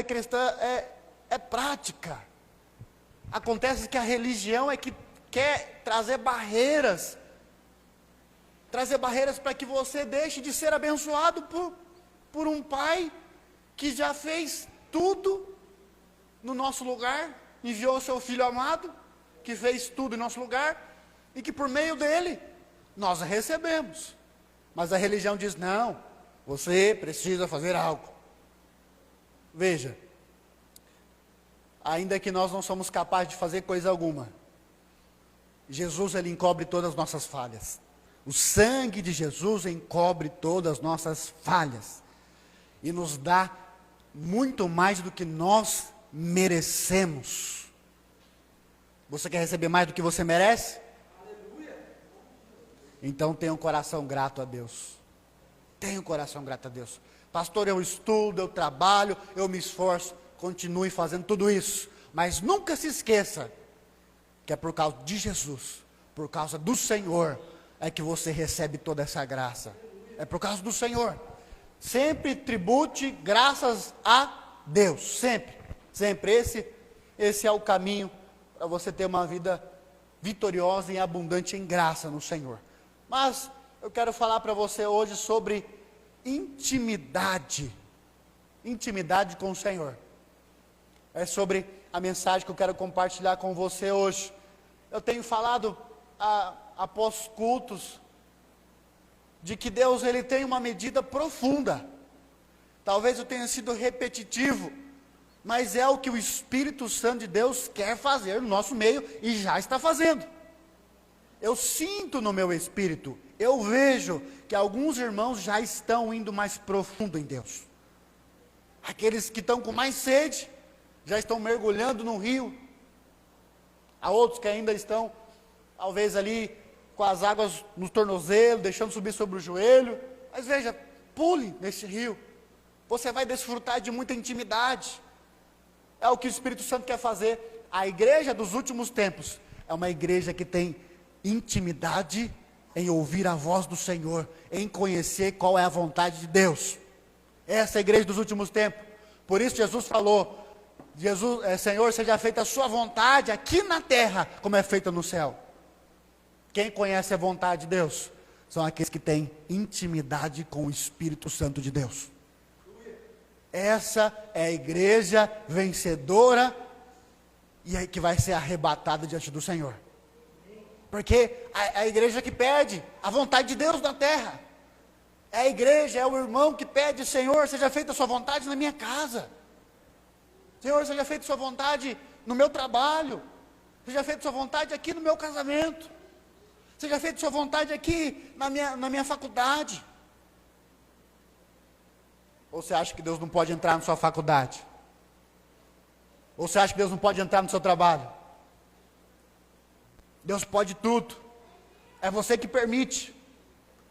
vida cristã é prática. Acontece que a religião é que quer trazer barreiras para que você deixe de ser abençoado por um pai que já fez tudo no nosso lugar, enviou o seu filho amado, que fez tudo em nosso lugar, e que por meio dele, nós recebemos. Mas a religião diz, não, você precisa fazer algo. Veja, ainda que nós não somos capazes de fazer coisa alguma, Jesus, ele encobre todas as nossas falhas. O sangue de Jesus encobre todas as nossas falhas, e nos dá muito mais do que nós merecemos. Você quer receber mais do que você merece? Aleluia. Então tenha um coração grato a Deus. Tenha um coração grato a Deus. Pastor, eu estudo, eu trabalho, eu me esforço. Continue fazendo tudo isso, mas nunca se esqueça que é por causa de Jesus, por causa do Senhor, é que você recebe toda essa graça. É por causa do Senhor. Sempre tribute graças a Deus, sempre. Sempre, esse é o caminho para você ter uma vida vitoriosa e abundante em graça no Senhor. Mas eu quero falar para você hoje sobre intimidade com o Senhor. É sobre a mensagem que eu quero compartilhar com você hoje. Eu tenho falado após cultos de que Deus, ele tem uma medida profunda. Talvez eu tenha sido repetitivo, mas é o que o Espírito Santo de Deus quer fazer no nosso meio e já está fazendo. Eu sinto no meu espírito, eu vejo que alguns irmãos já estão indo mais profundo em Deus. Aqueles que estão com mais sede, já estão mergulhando no rio. Há outros que ainda estão, talvez ali, com as águas nos tornozelos, deixando subir sobre o joelho. Mas veja, pule nesse rio. Você vai desfrutar de muita intimidade. É o que o Espírito Santo quer fazer. A igreja dos últimos tempos é uma igreja que tem intimidade em ouvir a voz do Senhor, em conhecer qual é a vontade de Deus. Essa é a igreja dos últimos tempos. Por isso Jesus falou, Senhor, seja feita a sua vontade aqui na terra, como é feita no céu. Quem conhece a vontade de Deus são aqueles que têm intimidade com o Espírito Santo de Deus. Essa é a igreja vencedora e aí que vai ser arrebatada diante do Senhor. Porque a igreja que pede a vontade de Deus na terra. É a igreja, é o irmão que pede, Senhor, seja feita a sua vontade na minha casa. Senhor, seja feita a sua vontade no meu trabalho. Seja feita a sua vontade aqui no meu casamento. Seja feita a sua vontade aqui na minha faculdade. Ou você acha que Deus não pode entrar na sua faculdade? Ou você acha que Deus não pode entrar no seu trabalho? Deus pode tudo. É você que permite.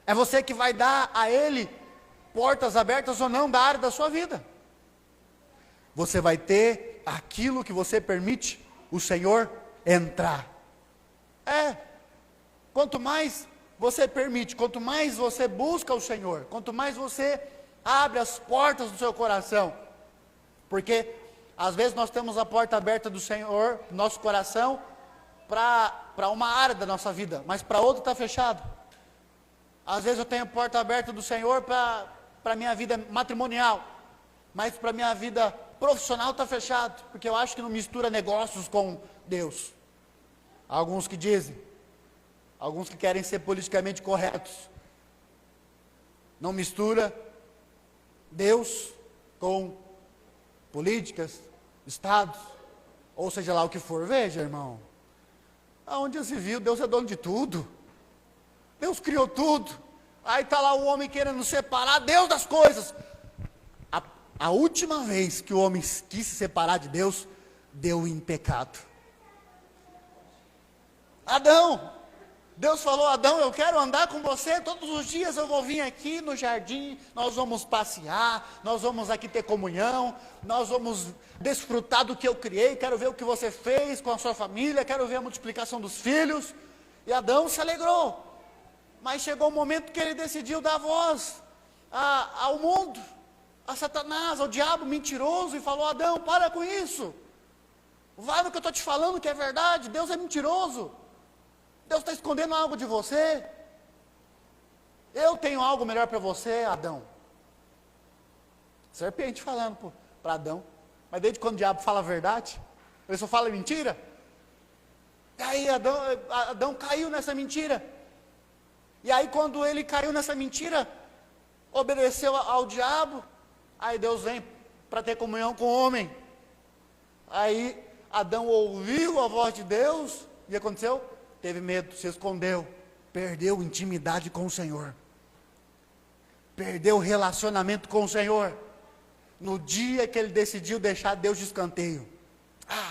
É você que vai dar a Ele portas abertas ou não da área da sua vida. Você vai ter aquilo que você permite o Senhor entrar. Quanto mais você permite, quanto mais você busca o Senhor, quanto mais você abre as portas do seu coração, porque às vezes nós temos a porta aberta do Senhor, no nosso coração, para uma área da nossa vida, mas para outra está fechado. Às vezes eu tenho a porta aberta do Senhor para a minha vida matrimonial, mas para a minha vida profissional está fechado, porque eu acho que não mistura negócios com Deus. Há alguns que dizem, alguns que querem ser politicamente corretos, não mistura Deus com políticas, estados, ou seja lá o que for. Veja, irmão, aonde já se viu, Deus é dono de tudo. Deus criou tudo. Aí está lá o homem querendo separar Deus das coisas. A última vez que o homem quis se separar de Deus, deu em pecado. Adão, Deus falou, Adão, eu quero andar com você, todos os dias eu vou vir aqui no jardim, nós vamos passear, nós vamos aqui ter comunhão, nós vamos desfrutar do que eu criei, quero ver o que você fez com a sua família, quero ver a multiplicação dos filhos. E Adão se alegrou, mas chegou o momento que ele decidiu dar voz ao mundo, a Satanás, ao diabo mentiroso, e falou: Adão, para com isso. Vai no que eu estou te falando, que é verdade. Deus é mentiroso. Deus está escondendo algo de você. Eu tenho algo melhor para você, Adão. Serpente falando para Adão. Mas desde quando o diabo fala a verdade? Ele só fala mentira? E aí Adão caiu nessa mentira. E aí quando ele caiu nessa mentira, obedeceu ao diabo, aí Deus vem para ter comunhão com o homem. Aí Adão ouviu a voz de Deus, e o que aconteceu? Teve medo, se escondeu, perdeu intimidade com o Senhor, perdeu o relacionamento com o Senhor, no dia que ele decidiu deixar Deus de escanteio.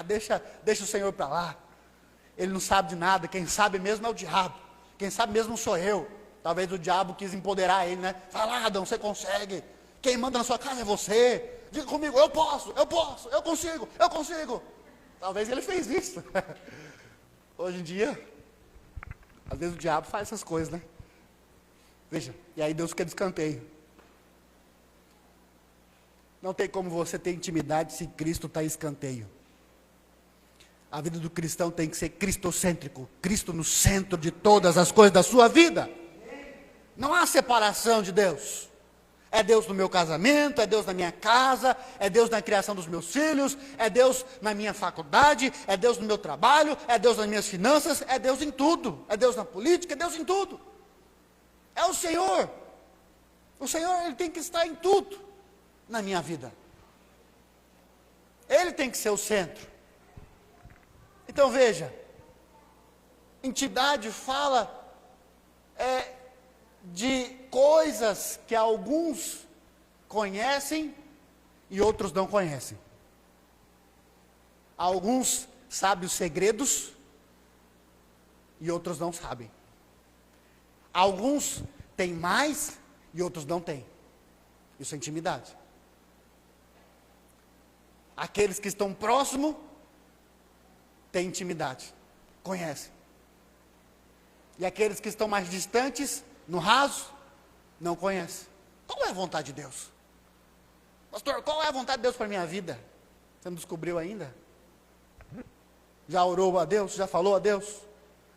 Deixa o Senhor para lá, ele não sabe de nada, quem sabe mesmo é o diabo, quem sabe mesmo sou eu. Talvez o diabo quis empoderar ele, né? Fala: Adão, você consegue, quem manda na sua casa é você, diga comigo, eu posso, eu consigo. Talvez ele fez isso. Hoje em dia, às vezes o diabo faz essas coisas, né? Veja, e aí Deus quer descanteio. Não tem como você ter intimidade se Cristo está em escanteio. A vida do cristão tem que ser cristocêntrico, Cristo no centro de todas as coisas da sua vida. Não há separação de Deus. É Deus no meu casamento, é Deus na minha casa, é Deus na criação dos meus filhos, é Deus na minha faculdade, é Deus no meu trabalho, é Deus nas minhas finanças, é Deus em tudo, é Deus na política, é Deus em tudo. É o Senhor. O Senhor, Ele tem que estar em tudo na minha vida. Ele tem que ser o centro. Então veja, intimidade fala de coisas que alguns conhecem e outros não conhecem. Alguns sabem os segredos e outros não sabem. Alguns têm mais e outros não têm. Isso é intimidade. Aqueles que estão próximos têm intimidade, conhecem. E aqueles que estão mais distantes, no raso, não conhecem. Qual é a vontade de Deus? Pastor, qual é a vontade de Deus para a minha vida? Você não descobriu ainda? Já orou a Deus? Já falou a Deus?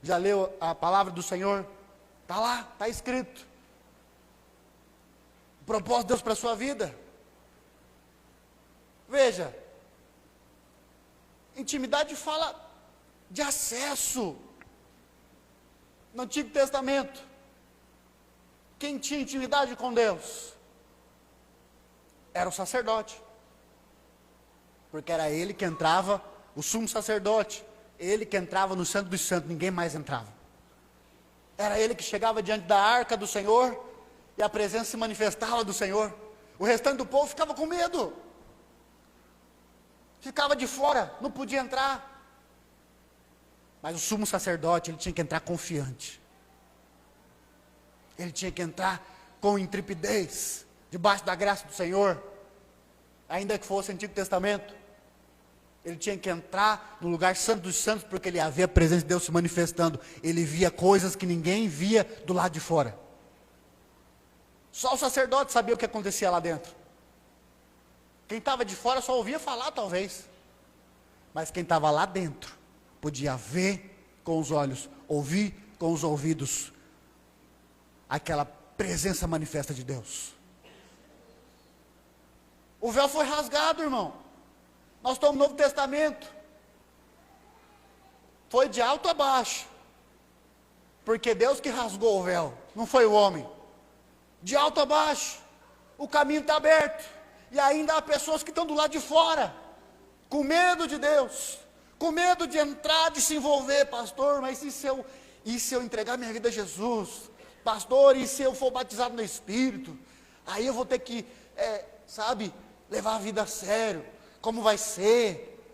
Já leu a palavra do Senhor? Está lá, está escrito. O propósito de Deus para a sua vida. Veja, intimidade fala de acesso. No Antigo Testamento, quem tinha intimidade com Deus era o sacerdote, porque era ele que entrava, o sumo sacerdote, ele que entrava no Santo dos Santos, ninguém mais entrava. Era ele que chegava diante da arca do Senhor e a presença se manifestava do Senhor. O restante do povo ficava com medo, ficava de fora, não podia entrar. Mas o sumo sacerdote, ele tinha que entrar confiante. Ele tinha que entrar com intrepidez, debaixo da graça do Senhor. Ainda que fosse Antigo Testamento. Ele tinha que entrar no lugar santo dos santos, porque ele havia a presença de Deus se manifestando. Ele via coisas que ninguém via do lado de fora. Só o sacerdote sabia o que acontecia lá dentro. Quem estava de fora só ouvia falar, talvez. Mas quem estava lá dentro podia ver com os olhos, ouvir com os ouvidos aquela presença manifesta de Deus. O véu foi rasgado, irmão. Nós estamos no Novo Testamento. Foi de alto a baixo. Porque Deus que rasgou o véu, não foi o homem. De alto a baixo, o caminho está aberto. E ainda há pessoas que estão do lado de fora, com medo de Deus, com medo de entrar, de se envolver. Pastor, mas e se eu entregar minha vida a Jesus? Pastor, e se eu for batizado no Espírito? Aí eu vou ter que, levar a vida a sério. Como vai ser?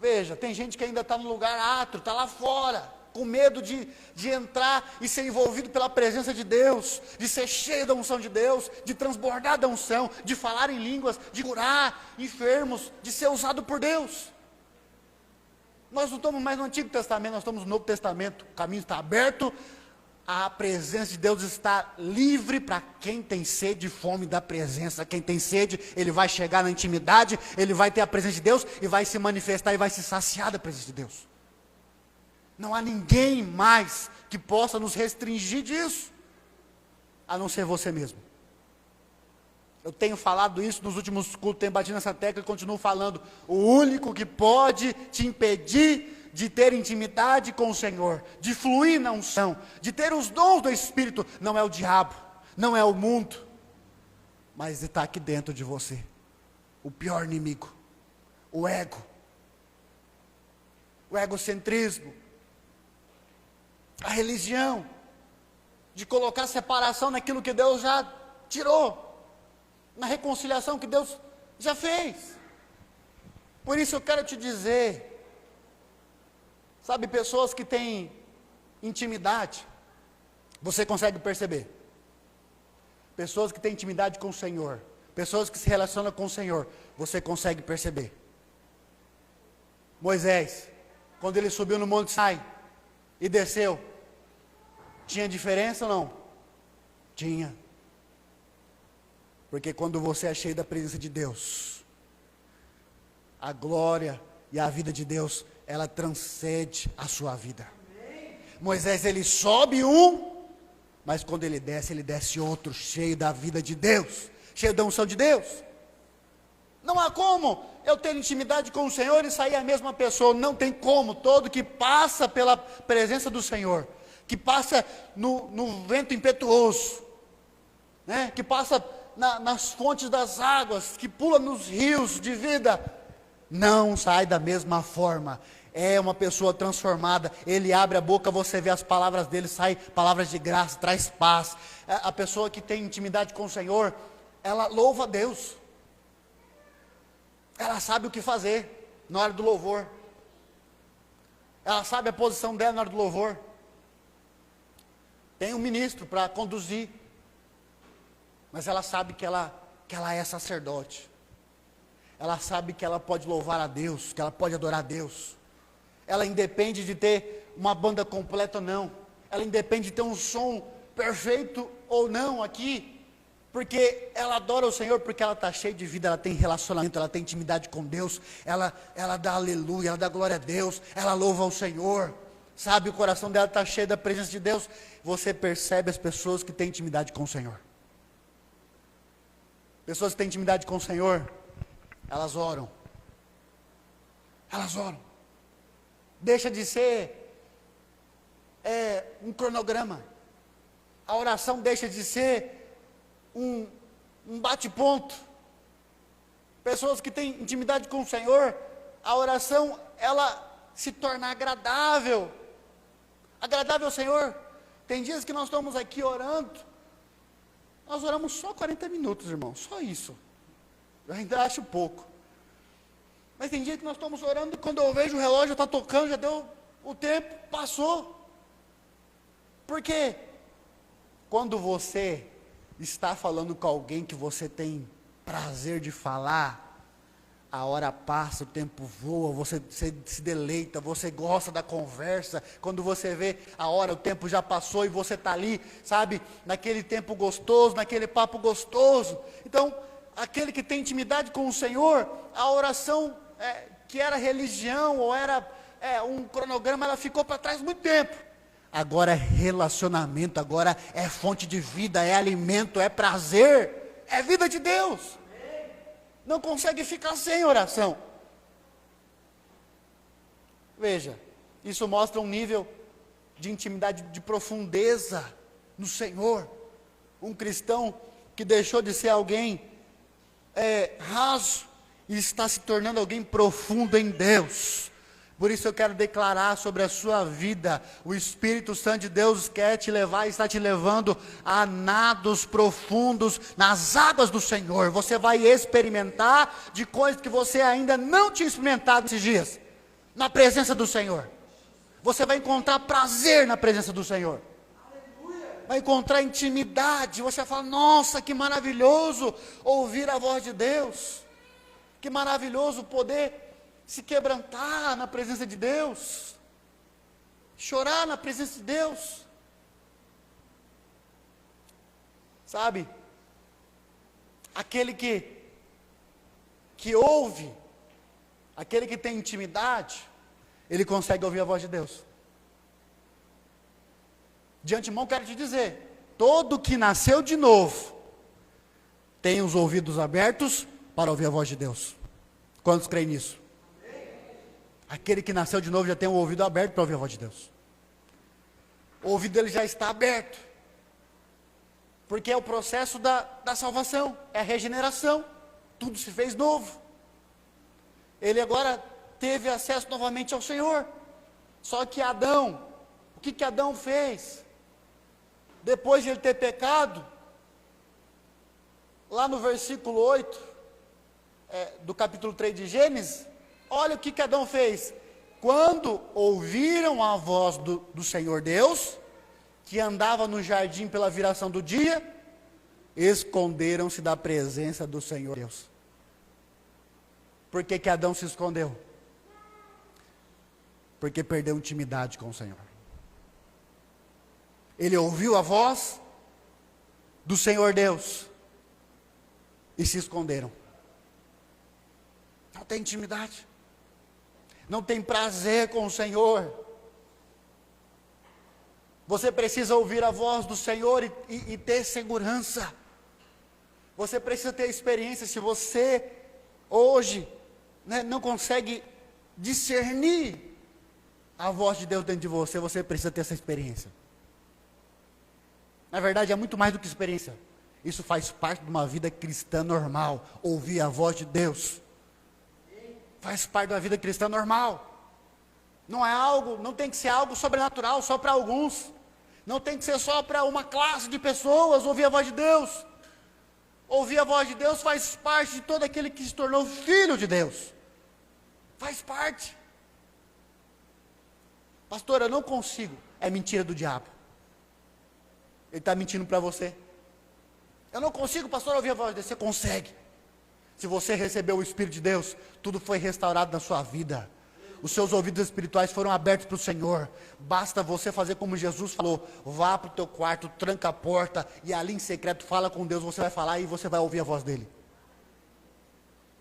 Veja, tem gente que ainda está no lugar átrio, está lá fora, com medo de entrar e ser envolvido pela presença de Deus, de ser cheio da unção de Deus, de transbordar da unção, de falar em línguas, de curar enfermos, de ser usado por Deus. Nós não estamos mais no Antigo Testamento, nós estamos no Novo Testamento. O caminho está aberto, A presença de Deus está livre para quem tem sede e fome da presença. Quem tem sede, ele vai chegar na intimidade, ele vai ter a presença de Deus e vai se manifestar e vai se saciar da presença de Deus. Não há ninguém mais que possa nos restringir disso, a não ser você mesmo. Eu tenho falado isso nos últimos cultos, tenho batido nessa tecla e continuo falando. O único que pode te impedir de ter intimidade com o Senhor, de fluir na unção, de ter os dons do Espírito, não é o diabo, não é o mundo, mas está aqui dentro de você, o pior inimigo, o ego, o egocentrismo, a religião, de colocar separação naquilo que Deus já tirou, na reconciliação que Deus já fez. Por isso eu quero te dizer, sabe, pessoas que têm intimidade, você consegue perceber. Pessoas que têm intimidade com o Senhor, pessoas que se relacionam com o Senhor, você consegue perceber. Moisés, quando ele subiu no Monte Sinai e desceu, tinha diferença ou não? Tinha. Porque quando você é cheio da presença de Deus, a glória e a vida de Deus, ela transcende a sua vida. Moisés, ele sobe mas quando ele desce outro, cheio da vida de Deus, cheio da unção de Deus. Não há como eu ter intimidade com o Senhor e sair a mesma pessoa, não tem como. Todo que passa pela presença do Senhor, que passa no vento impetuoso, né? Que passa nas fontes das águas, que pula nos rios de vida, não sai da mesma forma. É uma pessoa transformada. Ele abre a boca, você vê as palavras dele, sai palavras de graça, traz paz. A pessoa que tem intimidade com o Senhor, ela louva a Deus, ela sabe o que fazer na hora do louvor, ela sabe a posição dela na hora do louvor. Tem um ministro para conduzir, mas ela sabe que ela é sacerdote. Ela sabe que ela pode louvar a Deus, que ela pode adorar a Deus. Ela independe de ter uma banda completa ou não. Ela independe de ter um som perfeito ou não aqui. Porque ela adora o Senhor, porque ela está cheia de vida, ela tem relacionamento, ela tem intimidade com Deus. Ela dá aleluia, ela dá glória a Deus, ela louva o Senhor. Sabe, o coração dela está cheio da presença de Deus. Você percebe as pessoas que têm intimidade com o Senhor. Pessoas que têm intimidade com o Senhor, elas oram. Elas oram. Deixa de ser um cronograma. A oração deixa de ser um bate-ponto. Pessoas que têm intimidade com o Senhor, a oração, ela se torna agradável. Agradável ao Senhor. Tem dias que nós estamos aqui orando, nós oramos só 40 minutos, irmão, só isso. Eu ainda acho pouco. Mas tem dia que nós estamos orando, quando eu vejo o relógio está tocando, já deu o tempo, passou. Por quê? Quando você está falando com alguém que você tem prazer de falar, a hora passa, o tempo voa, você se deleita, você gosta da conversa. Quando você vê a hora, o tempo já passou e você está ali, sabe, naquele tempo gostoso, naquele papo gostoso. Então, aquele que tem intimidade com o Senhor, a oração que era religião ou era um cronograma, ela ficou para trás muito tempo. Agora é relacionamento, agora é fonte de vida, é alimento, é prazer, é vida de Deus. Não consegue ficar sem oração. Veja, isso mostra um nível de intimidade, de profundeza no Senhor. Um cristão que deixou de ser alguém raso e está se tornando alguém profundo em Deus. Por isso eu quero declarar sobre a sua vida, o Espírito Santo de Deus quer te levar, está te levando a nados profundos nas águas do Senhor. Você vai experimentar de coisas que você ainda não tinha experimentado esses dias, na presença do Senhor. Você vai encontrar prazer na presença do Senhor. Vai encontrar intimidade. Você vai falar, nossa, que maravilhoso ouvir a voz de Deus. Que maravilhoso poder se quebrantar na presença de Deus, chorar na presença de Deus. Sabe? Aquele que ouve, aquele que tem intimidade, ele consegue ouvir a voz de Deus. De antemão quero te dizer, todo que nasceu de novo, tem os ouvidos abertos para ouvir a voz de Deus. Quantos creem nisso? Aquele que nasceu de novo já tem o ouvido aberto para ouvir a voz de Deus. O ouvido dele já está aberto. Porque é o processo da salvação, é a regeneração. Tudo se fez novo. Ele agora teve acesso novamente ao Senhor. Só que Adão, o que Adão fez? Depois de ele ter pecado, lá no versículo 8, do capítulo 3 de Gênesis, olha o que Adão fez. Quando ouviram a voz do Senhor Deus, que andava no jardim pela viração do dia, esconderam-se da presença do Senhor Deus. Por que Adão se escondeu? Porque perdeu intimidade com o Senhor. Ele ouviu a voz do Senhor Deus e se esconderam. Não tem intimidade, não tem prazer com o Senhor. Você precisa ouvir a voz do Senhor e ter segurança. Você precisa ter experiência. Se você hoje não consegue discernir a voz de Deus dentro de você, você precisa ter essa experiência. Na verdade, é muito mais do que experiência. Isso faz parte de uma vida cristã normal. Ouvir a voz de Deus faz parte da vida cristã normal. Não é algo, não tem que ser algo sobrenatural só para alguns. Não tem que ser só para uma classe de pessoas ouvir a voz de Deus. Ouvir a voz de Deus faz parte de todo aquele que se tornou filho de Deus. Faz parte. Pastor, eu não consigo. É mentira do diabo. Ele está mentindo para você. Eu não consigo, pastor, ouvir a voz de Deus. Você consegue. Se você recebeu o Espírito de Deus, tudo foi restaurado na sua vida. Os seus ouvidos espirituais foram abertos para o Senhor. Basta você fazer como Jesus falou. Vá para o teu quarto, tranca a porta e ali em secreto fala com Deus. Você vai falar e você vai ouvir a voz dele.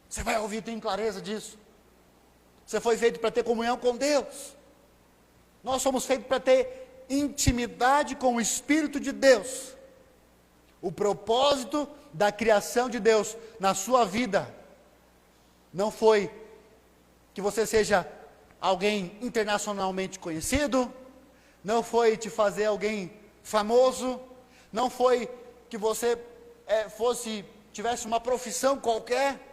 Você vai ouvir, tem clareza disso. Você foi feito para ter comunhão com Deus. Nós somos feitos para ter intimidade com o Espírito de Deus. O propósito da criação de Deus na sua vida não foi que você seja alguém internacionalmente conhecido, não foi te fazer alguém famoso, não foi que você tivesse uma profissão qualquer.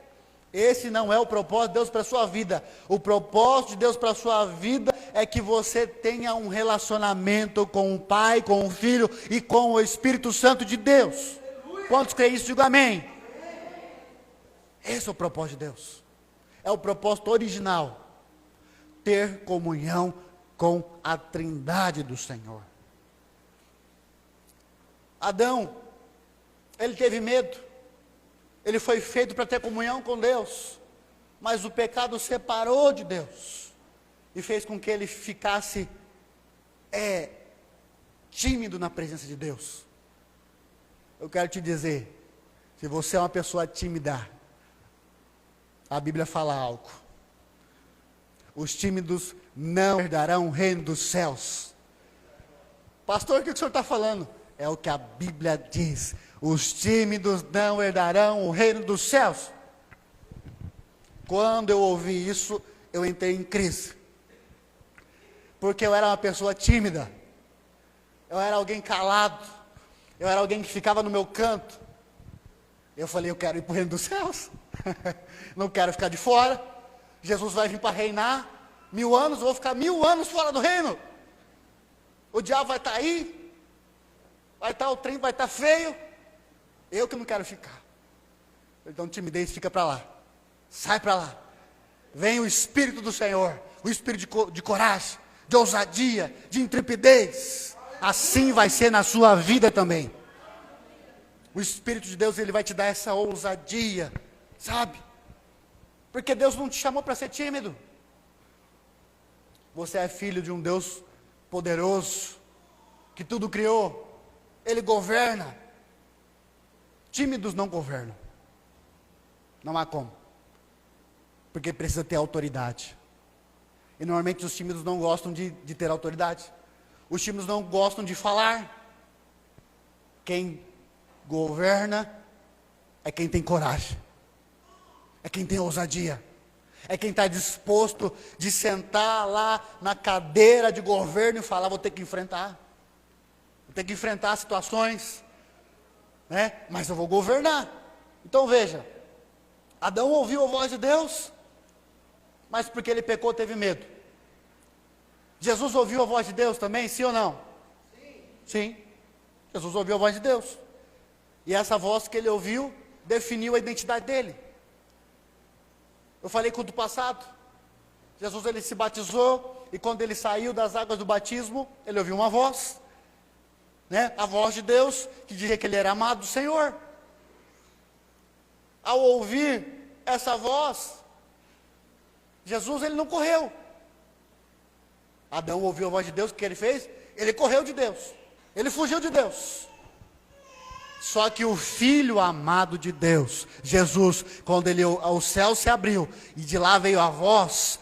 Esse não é o propósito de Deus para a sua vida. O propósito de Deus para a sua vida é que você tenha um relacionamento com o Pai, com o Filho e com o Espírito Santo de Deus. Quantos creem isso? Diga amém. Esse é o propósito de Deus. É o propósito original. Ter comunhão com a Trindade do Senhor. Adão, ele teve medo. Ele foi feito para ter comunhão com Deus. Mas o pecado o separou de Deus. E fez com que ele ficasse tímido na presença de Deus. Eu quero te dizer, se você é uma pessoa tímida, a Bíblia fala algo. Os tímidos não herdarão o reino dos céus. Pastor, o que o senhor está falando? É o que a Bíblia diz. Os tímidos não herdarão o reino dos céus. Quando eu ouvi isso, eu entrei em crise. Porque eu era uma pessoa tímida. Eu era alguém calado. Eu era alguém que ficava no meu canto. Eu falei, eu quero ir para o reino dos céus. Não quero ficar de fora. Jesus vai vir para reinar 1000 anos, eu vou ficar 1000 anos fora do reino. O diabo vai estar aí. O trem vai estar feio. Eu que não quero ficar. Então timidez, fica para lá. Sai para lá. Vem o Espírito do Senhor. O Espírito de coragem, de ousadia, de intrepidez. Assim vai ser na sua vida também. O Espírito de Deus, ele vai te dar essa ousadia, sabe? Porque Deus não te chamou para ser tímido. Você é filho de um Deus poderoso, que tudo criou. Ele governa. Tímidos não governam. Não há como. Porque precisa ter autoridade. E normalmente os tímidos não gostam de ter autoridade. Os tímidos não gostam de falar. Quem governa é quem tem coragem. É quem tem ousadia. É quem está disposto de sentar lá na cadeira de governo e falar, vou ter que enfrentar. Vou ter que enfrentar situações. Né? Mas eu vou governar. Então veja, Adão ouviu a voz de Deus, mas porque ele pecou teve medo. Jesus ouviu a voz de Deus também, sim ou não? Sim. Sim. Jesus ouviu a voz de Deus. E essa voz que ele ouviu definiu a identidade dele. Eu falei culto passado. Jesus ele se batizou e quando ele saiu das águas do batismo, ele ouviu uma voz, né? A voz de Deus que dizia que ele era amado do Senhor. Ao ouvir essa voz, Jesus ele não correu. Adão ouviu a voz de Deus, o que ele fez? Ele correu de Deus. Ele fugiu de Deus. Só que o Filho amado de Deus, Jesus, quando o céu se abriu, e de lá veio a voz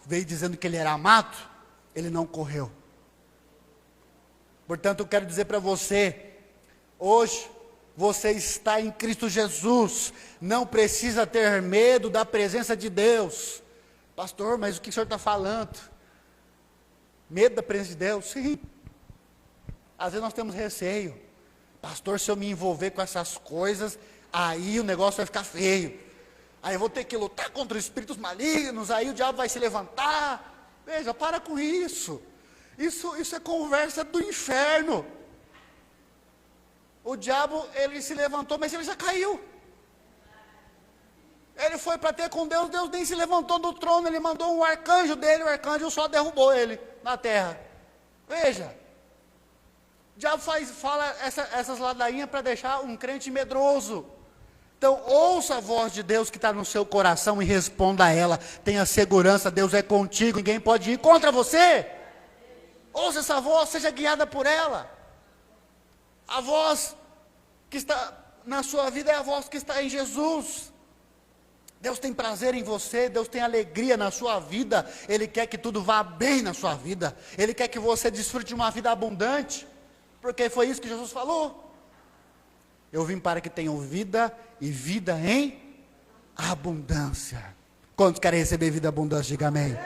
veio dizendo que ele era amado, ele não correu. Portanto, eu quero dizer para você, hoje, você está em Cristo Jesus, não precisa ter medo da presença de Deus. Pastor, mas o que o senhor está falando? Medo da presença de Deus? Sim. Às vezes nós temos receio. Pastor, se eu me envolver com essas coisas, aí o negócio vai ficar feio. Aí eu vou ter que lutar contra os espíritos malignos, aí o diabo vai se levantar. Veja, para com isso. Isso é conversa do inferno. O diabo, ele se levantou, mas ele já caiu. Ele foi para ter com Deus, Deus nem se levantou do trono, ele mandou um arcanjo dele, o arcanjo só derrubou ele na terra. Veja. O diabo fala essas ladainhas para deixar um crente medroso. Então, ouça a voz de Deus que está no seu coração e responda a ela. Tenha segurança, Deus é contigo, ninguém pode ir contra você. Ouça essa voz, seja guiada por ela. A voz que está na sua vida é a voz que está em Jesus. Deus tem prazer em você, Deus tem alegria na sua vida. Ele quer que tudo vá bem na sua vida. Ele quer que você desfrute de uma vida abundante. Porque foi isso que Jesus falou. Eu vim para que tenham vida e vida em abundância. Quantos querem receber vida abundante? Diga amém.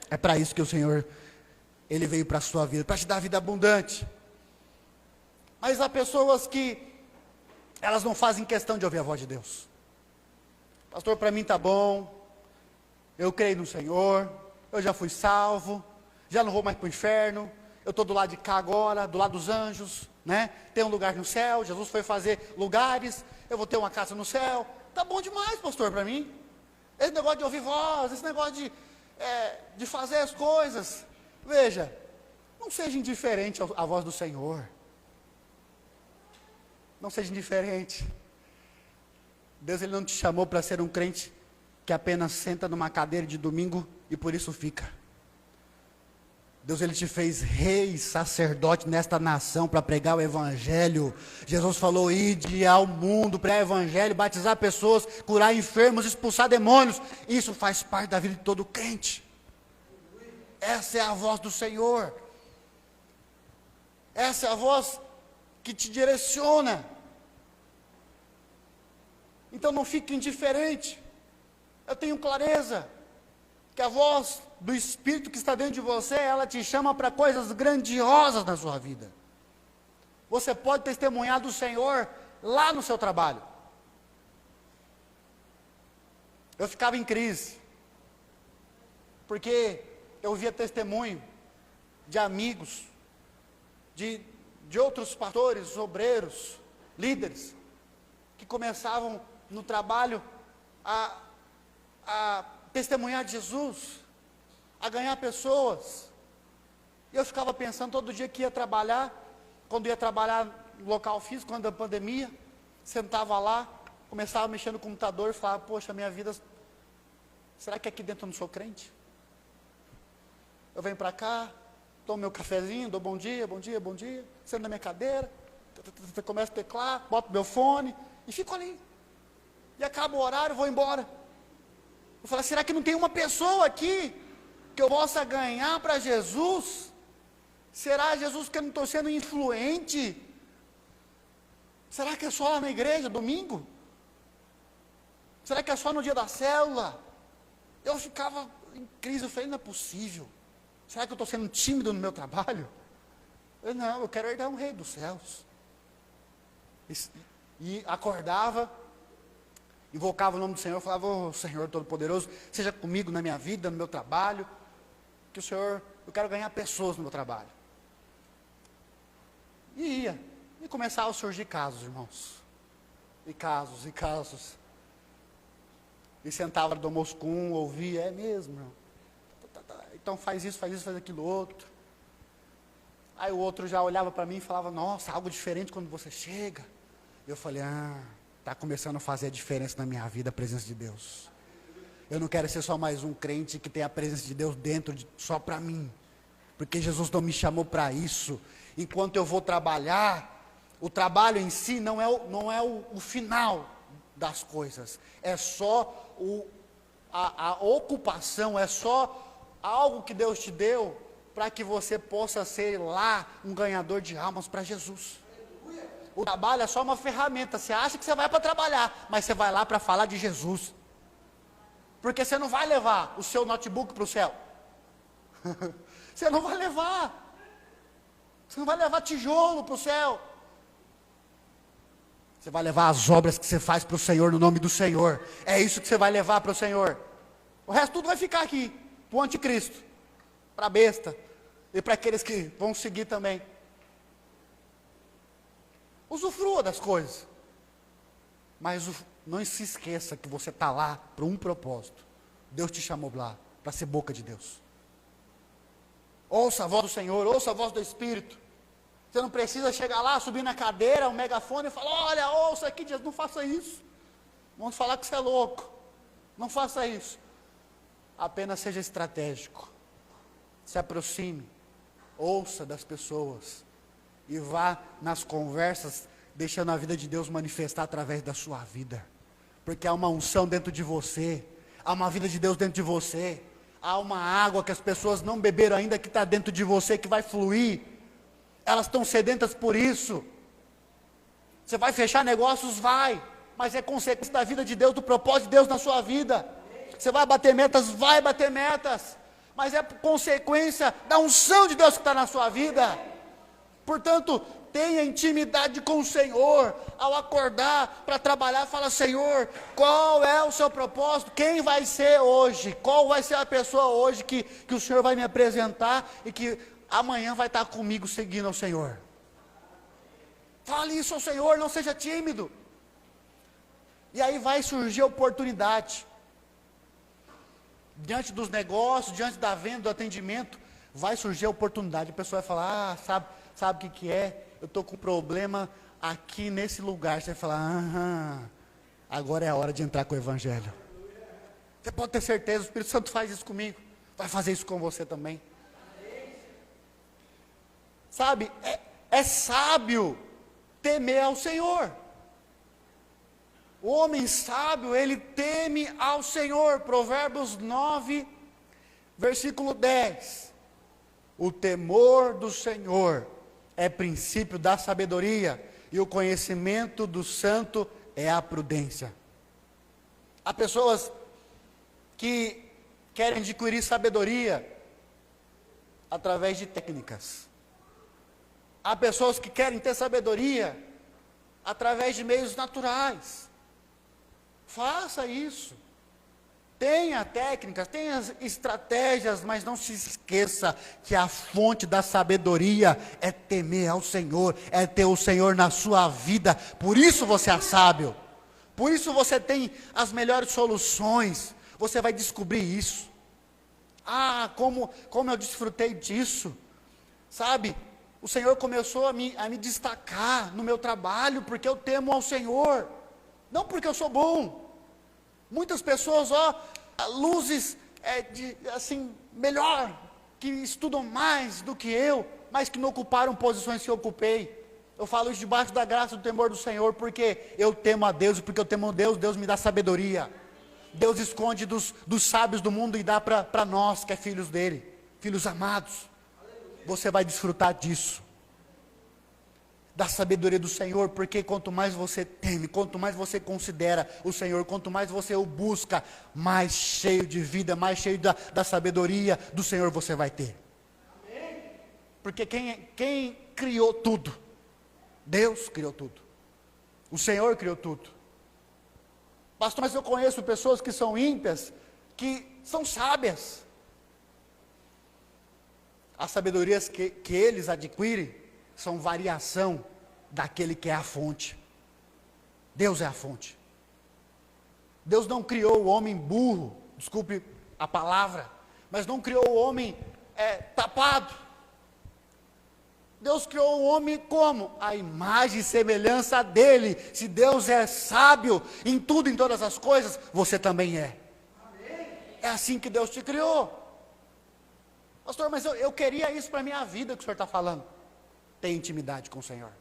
É para isso que o Senhor, Ele veio para a sua vida, para te dar vida abundante. Mas há pessoas que, elas não fazem questão de ouvir a voz de Deus. Pastor, para mim está bom, eu creio no Senhor, eu já fui salvo, já não vou mais para o inferno, eu estou do lado de cá agora, do lado dos anjos, né? Tem um lugar no céu, Jesus foi fazer lugares, eu vou ter uma casa no céu. Está bom demais, pastor, para mim. Esse negócio de ouvir voz, esse negócio de fazer as coisas. Veja, não seja indiferente à voz do Senhor. Não seja indiferente. Deus ele não te chamou para ser um crente que apenas senta numa cadeira de domingo e por isso fica. Deus ele te fez rei, sacerdote nesta nação para pregar o evangelho. Jesus falou, ide ao mundo, pregar o evangelho, batizar pessoas, curar enfermos, expulsar demônios. Isso faz parte da vida de todo crente. Essa é a voz do Senhor. Essa é a voz que te direciona. Então não fique indiferente. Eu tenho clareza que a voz do Espírito que está dentro de você, ela te chama para coisas grandiosas na sua vida. Você pode testemunhar do Senhor lá no seu trabalho. Eu ficava em crise, porque eu via testemunho de amigos, de outros pastores, obreiros, líderes, que começavam no trabalho a testemunhar de Jesus, a ganhar pessoas. E eu ficava pensando todo dia que ia trabalhar, quando ia trabalhar no local físico, quando da pandemia, sentava lá, começava a mexer no computador e falava, poxa, minha vida, será que aqui dentro eu não sou crente? Eu venho para cá, tomo meu cafezinho, dou bom dia, bom dia, bom dia, sento na minha cadeira, Começo a teclar, boto meu fone e fico ali. E acaba o horário, vou embora. Eu falo, será que não tem uma pessoa aqui que eu possa ganhar para Jesus? Será, Jesus, que eu não estou sendo influente? Será que é só lá na igreja, domingo? Será que é só no dia da célula? Eu ficava em crise, eu falei, não é possível. Será que eu estou sendo tímido no meu trabalho? Não, eu quero herdar um rei dos céus. E acordava, invocava o nome do Senhor, falava, oh, Senhor Todo-Poderoso, seja comigo na minha vida, no meu trabalho, que o Senhor, eu quero ganhar pessoas no meu trabalho. E ia, e começavam a surgir casos, irmãos, e casos, e sentava do almoço com um, ouvia, é mesmo, irmão, então faz isso, faz aquilo outro. Aí o outro já olhava para mim e falava, nossa, algo diferente quando você chega. Eu falei, está começando a fazer a diferença na minha vida, a presença de Deus. Eu não quero ser só mais um crente que tem a presença de Deus dentro, só para mim. Porque Jesus não me chamou para isso. Enquanto eu vou trabalhar, o trabalho em si não é o final das coisas. É só a ocupação, é só algo que Deus te deu para que você possa ser lá um ganhador de almas para Jesus. O trabalho é só uma ferramenta. Você acha que você vai para trabalhar, mas você vai lá para falar de Jesus. Porque você não vai levar o seu notebook para o céu. Você não vai levar. Você não vai levar tijolo para o céu. Você vai levar as obras que você faz para o Senhor, no nome do Senhor. É isso que você vai levar para o Senhor. O resto tudo vai ficar aqui, para o anticristo, para a besta, e para aqueles que vão seguir também. Usufrua das coisas, mas não se esqueça que você está lá para um propósito. Deus te chamou lá para ser boca de Deus. Ouça a voz do Senhor, ouça a voz do Espírito. Você não precisa chegar lá, subir na cadeira, um megafone e falar, olha, ouça aqui, Deus, não faça isso. Vamos falar que você é louco. Não faça isso. Apenas seja estratégico. Se aproxime, ouça das pessoas e vá nas conversas, deixando a vida de Deus manifestar através da sua vida, porque há uma unção dentro de você, há uma vida de Deus dentro de você, há uma água que as pessoas não beberam ainda, que está dentro de você, que vai fluir, elas estão sedentas por isso. Você vai fechar negócios? Vai, mas é consequência da vida de Deus, do propósito de Deus na sua vida. Você vai bater metas? Vai bater metas, mas é consequência da unção de Deus que está na sua vida. Portanto, tenha intimidade com o Senhor. Ao acordar para trabalhar, fala, Senhor, qual é o seu propósito? Quem vai ser hoje? Qual vai ser a pessoa hoje que o Senhor vai me apresentar e que amanhã vai estar comigo seguindo ao Senhor? Fale isso ao Senhor, não seja tímido. E aí vai surgir a oportunidade. Diante dos negócios, diante da venda, do atendimento, vai surgir a oportunidade. A pessoa vai falar, sabe o que é? Eu estou com um problema aqui nesse lugar. Você vai falar, agora é a hora de entrar com o Evangelho. Você pode ter certeza, o Espírito Santo faz isso comigo. Vai fazer isso com você também. Sabe, é sábio temer ao Senhor. O homem sábio, ele teme ao Senhor. Provérbios 9, versículo 10. O temor do Senhor é princípio da sabedoria, e o conhecimento do santo é a prudência. Há pessoas que querem adquirir sabedoria através de técnicas. Há pessoas que querem ter sabedoria através de meios naturais. Faça isso. Tenha técnicas, tenha estratégias, mas não se esqueça que a fonte da sabedoria é temer ao Senhor, é ter o Senhor na sua vida. Por isso você é sábio. Por isso você tem as melhores soluções. Você vai descobrir isso. Como eu desfrutei disso. Sabe, o Senhor começou a me destacar no meu trabalho, porque eu temo ao Senhor. Não porque eu sou bom. Muitas pessoas, luzes, melhor, que estudam mais do que eu, mas que não ocuparam posições que eu ocupei. Eu falo isso debaixo da graça do temor do Senhor, porque eu temo a Deus, e porque eu temo a Deus, Deus me dá sabedoria. Deus esconde dos sábios do mundo e dá para nós, que é filhos dele, filhos amados. Você vai desfrutar disso, da sabedoria do Senhor, porque quanto mais você teme, quanto mais você considera o Senhor, quanto mais você o busca, mais cheio de vida, mais cheio da sabedoria do Senhor você vai ter. Porque quem criou tudo? Deus criou tudo. O Senhor criou tudo. Pastor, mas eu conheço pessoas que são ímpias, que são sábias. As sabedorias que eles adquirem são variação daquele que é a fonte. Deus é a fonte. Deus não criou o homem burro, desculpe a palavra, mas não criou o homem tapado. Deus criou o homem como? A imagem e semelhança dele. Se Deus é sábio em tudo, em todas as coisas, você também é. É assim que Deus te criou. Pastor, mas eu queria isso para a minha vida que o senhor está falando. Tem intimidade com o Senhor.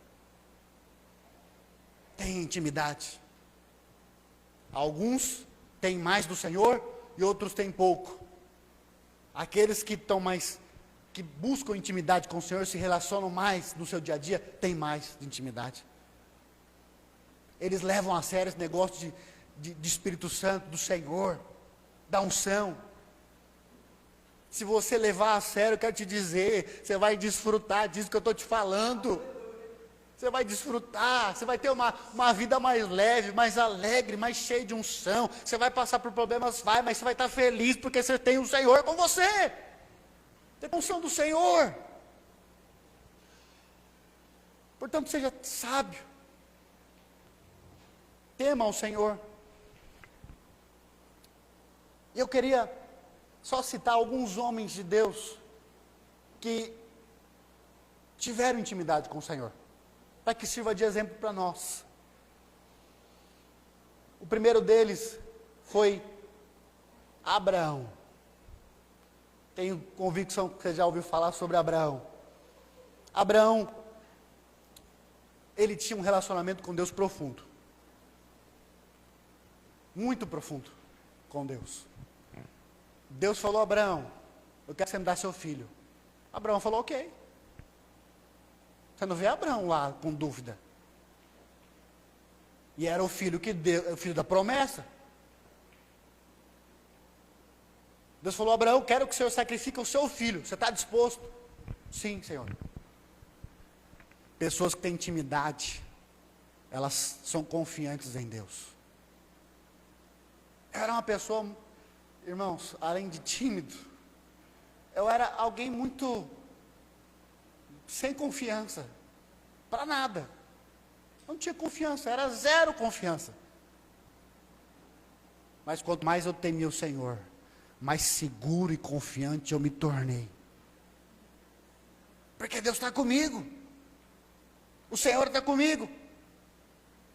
Tem intimidade. Alguns têm mais do Senhor e outros têm pouco. Aqueles que buscam intimidade com o Senhor, se relacionam mais no seu dia a dia, têm mais de intimidade. Eles levam a sério esse negócio de Espírito Santo, do Senhor, da unção. Se você levar a sério, eu quero te dizer, você vai desfrutar disso que eu estou te falando. Você vai desfrutar, você vai ter uma vida mais leve, mais alegre, mais cheia de unção. Você vai passar por problemas, mas você vai estar feliz porque você tem o Senhor com você. Tem a unção do Senhor. Portanto, seja sábio. Tema ao Senhor. E eu queria só citar alguns homens de Deus que tiveram intimidade com o Senhor, para que sirva de exemplo para nós. O primeiro deles foi Abraão. Tenho convicção que você já ouviu falar sobre Abraão. Abraão, ele tinha um relacionamento com Deus profundo. Muito profundo com Deus. Deus falou a Abraão, eu quero que você me dê seu filho. Abraão falou, ok. Você não vê Abraão lá com dúvida. E era o filho o filho da promessa. Deus falou, Abraão, eu quero que o Senhor sacrifique o seu filho. Você está disposto? Sim, Senhor. Pessoas que têm intimidade, elas são confiantes em Deus. Eu era uma pessoa, irmãos, além de tímido, eu era alguém muito sem confiança, para nada. Não tinha confiança, era zero confiança. Mas quanto mais eu temia o Senhor, mais seguro e confiante eu me tornei. Porque Deus está comigo. O Senhor está comigo.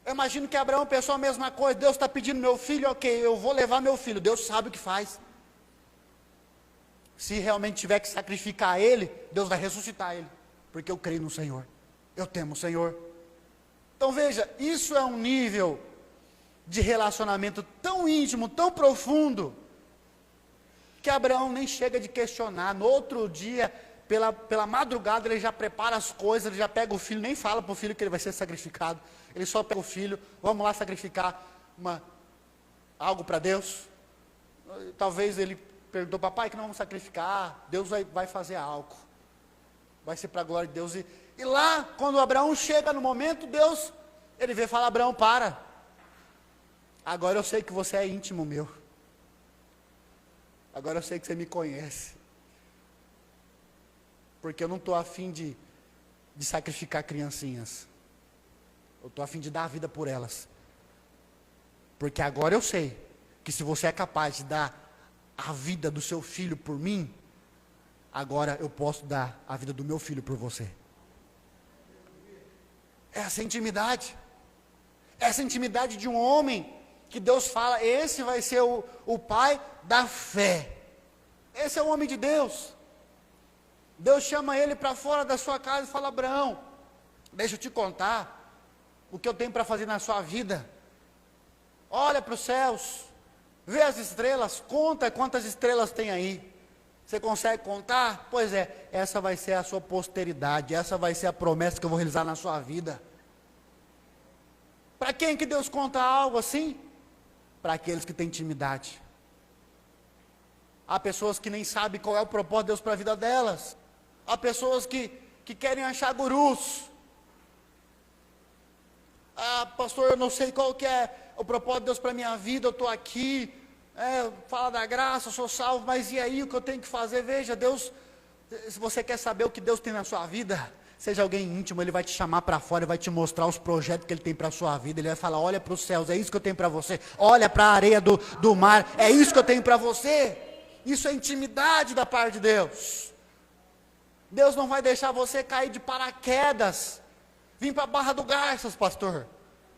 Eu imagino que Abraão pensou a mesma coisa. Deus está pedindo meu filho, ok, eu vou levar meu filho. Deus sabe o que faz. Se realmente tiver que sacrificar ele, Deus vai ressuscitar ele. Porque eu creio no Senhor. Eu temo o Senhor. Então veja, isso é um nível de relacionamento tão íntimo, tão profundo, que Abraão nem chega de questionar. No outro dia, pela madrugada, ele já prepara as coisas, ele já pega o filho, nem fala para o filho que ele vai ser sacrificado. Ele só pega o filho, vamos lá sacrificar algo para Deus. Talvez ele perguntou, papai, que não vamos sacrificar, Deus vai fazer algo. Vai ser para a glória de Deus. E lá, quando Abraão chega no momento, Deus, ele vê e fala, Abraão, para. Agora eu sei que você é íntimo meu. Agora eu sei que você me conhece. Porque eu não estou afim de sacrificar criancinhas. Eu estou afim de dar a vida por elas. Porque agora eu sei que se você é capaz de dar a vida do seu filho por mim, agora eu posso dar a vida do meu filho por você. Essa intimidade. Essa intimidade de um homem que Deus fala, esse vai ser o pai da fé. Esse é o homem de Deus. Deus chama ele para fora da sua casa e fala, Abraão, Deixa eu te contar o que eu tenho para fazer na sua vida. Olha para os céus, vê as estrelas, conta quantas estrelas tem aí. Você consegue contar? Pois é, essa vai ser a sua posteridade, essa vai ser a promessa que eu vou realizar na sua vida. Para quem que Deus conta algo assim? Para aqueles que têm intimidade. Há pessoas que nem sabem qual é o propósito de Deus para a vida delas. Há pessoas que querem achar gurus. Ah, pastor, eu não sei qual que é o propósito de Deus para a minha vida, eu estou aqui, fala da graça, eu sou salvo, mas e aí o que eu tenho que fazer? Veja, Deus, se você quer saber o que Deus tem na sua vida, seja alguém íntimo, Ele vai te chamar para fora, Ele vai te mostrar os projetos que Ele tem para a sua vida, Ele vai falar, olha para os céus, é isso que eu tenho para você, olha para a areia do mar, é isso que eu tenho para você. Isso é intimidade da parte de Deus. Deus não vai deixar você cair de paraquedas. Vim para a Barra do Garças, pastor.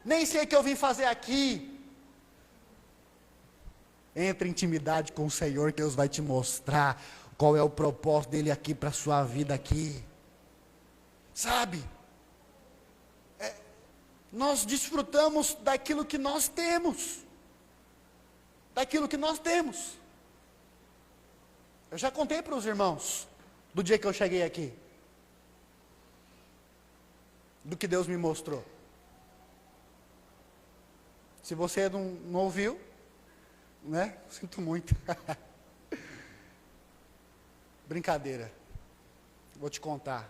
Nem sei o que eu vim fazer aqui. Entre em intimidade com o Senhor, que Deus vai te mostrar qual é o propósito dEle aqui para a sua vida aqui. Sabe? Nós desfrutamos daquilo que nós temos. Daquilo que nós temos. Eu já contei para os irmãos, do dia que eu cheguei aqui. Do que Deus me mostrou. Se você não ouviu, né? Sinto muito. Brincadeira. Vou te contar,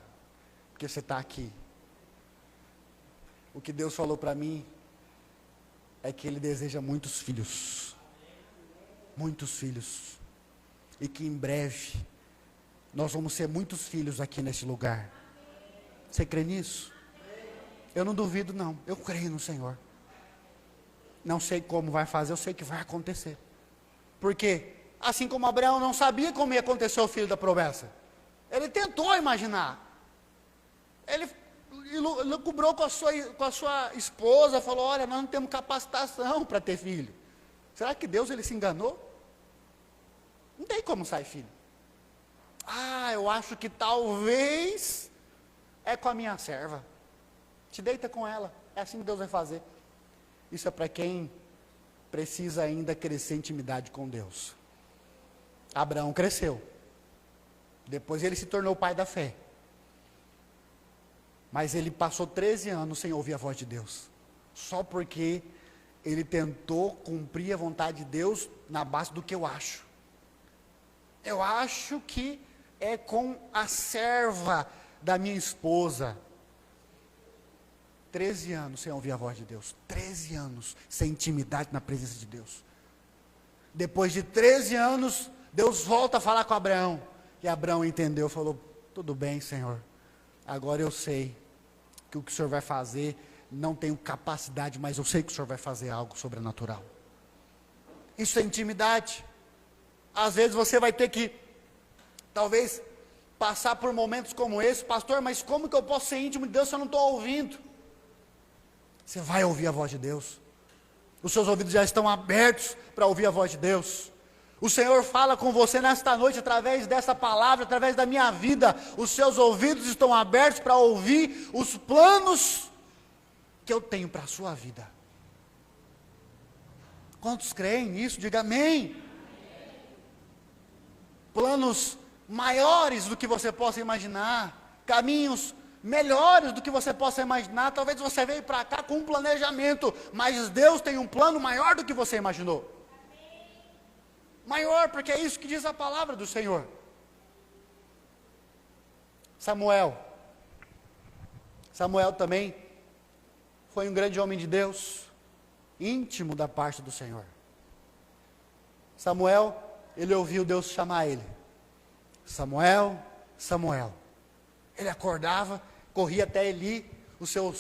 porque você está aqui. O que Deus falou para mim é que Ele deseja muitos filhos. Muitos filhos. E que em breve nós vamos ser muitos filhos aqui nesse lugar. Você crê nisso? Eu não duvido não, eu creio no Senhor. Não sei como vai fazer, eu sei que vai acontecer. Porque, assim como Abraão não sabia como ia acontecer o filho da promessa, ele tentou imaginar. Ele lucubrou com a sua esposa, falou, olha, nós não temos capacitação para ter filho. Será que Deus ele se enganou? Não tem como sair filho. Ah, eu acho que talvez é com a minha serva. Te deita com ela, é assim que Deus vai fazer. Isso é para quem precisa ainda crescer em intimidade com Deus. Abraão cresceu. Depois ele se tornou pai da fé. Mas ele passou 13 anos sem ouvir a voz de Deus. Só porque ele tentou cumprir a vontade de Deus na base do que eu acho. Eu acho que é com a serva da minha esposa. 13 anos sem ouvir a voz de Deus. 13 anos sem intimidade na presença de Deus. Depois de 13 anos, Deus volta a falar com Abraão. E Abraão entendeu, falou, tudo bem, Senhor. Agora eu sei que o que o Senhor vai fazer, não tenho capacidade, mas eu sei que o Senhor vai fazer algo sobrenatural. Isso é intimidade. Às vezes você vai ter que, talvez, passar por momentos como esse. Pastor, mas como que eu posso ser íntimo de Deus se eu não estou ouvindo? Você vai ouvir a voz de Deus. Os seus ouvidos já estão abertos para ouvir a voz de Deus. O Senhor fala com você nesta noite através dessa palavra, através da minha vida. Os seus ouvidos estão abertos para ouvir os planos que eu tenho para a sua vida. Quantos creem nisso? Diga amém. Planos maiores do que você possa imaginar. Caminhos melhores do que você possa imaginar. Talvez você veio para cá com um planejamento, mas Deus tem um plano maior do que você imaginou. Maior, porque é isso que diz a palavra do Senhor. Samuel também foi um grande homem de Deus, íntimo da parte do Senhor. Samuel, ele ouviu Deus chamar ele. Samuel, Samuel. Ele acordava, corria até Eli, o seu